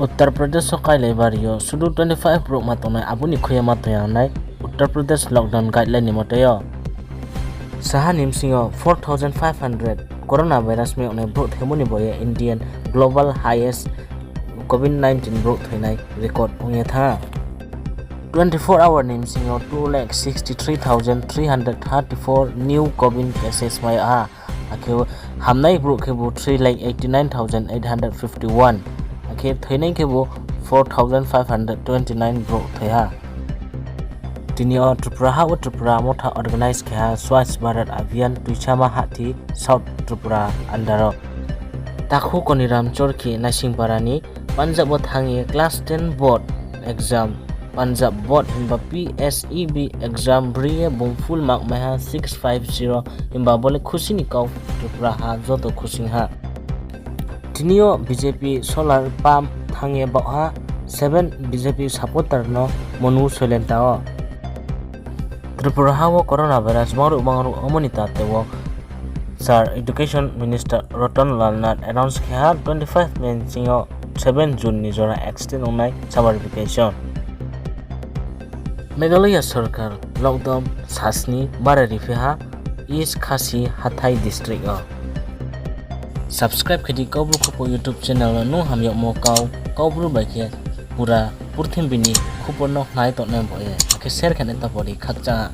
Uttar Pradesh sokai lebario sudu 25 brok matonai abuni khoya matoyangnai Uttar Pradesh lockdown guideline ni motayo saha nimsingo 4500 coronavirus me onai brok themoni boye Indian global highest COVID-19 brok thainai record ongya tha 24 hour nimsingo 2,63,334 new COVID cases mai akhe hamnai brok kebo 3,89,851 akhe thainai kebo 4,529 brok thaiha Tinio Tripura ha Tripura motha organize kha Swachh Bharat Abhiyan tuichama hati South Tripura andaro takhu koniram chorki nasingparani Punjab thangi class 10 board exam Punjab board himba PSEB exam briye bungful mark maha 650 himba bole khushi ni kau Tripura ha joto khushi ha Tinio BJP solar pump thangi baha 7 BJP supporter no monu solentao Tripura hawo coronavirus maru amonita tewo Sir Education Minister Ratan Lal Nath announced kha 25 men singo 7 June ni jora extend onai summer vacation Meghalaya Sarkar lockdown sasni barari feha East Khasi Hathai district Subscribe khadi Khupo Khupo YouTube channel no hamyo mo kau baike pura purthim bini Khupo no nai to nem boye ke share khane ta bodi khatcha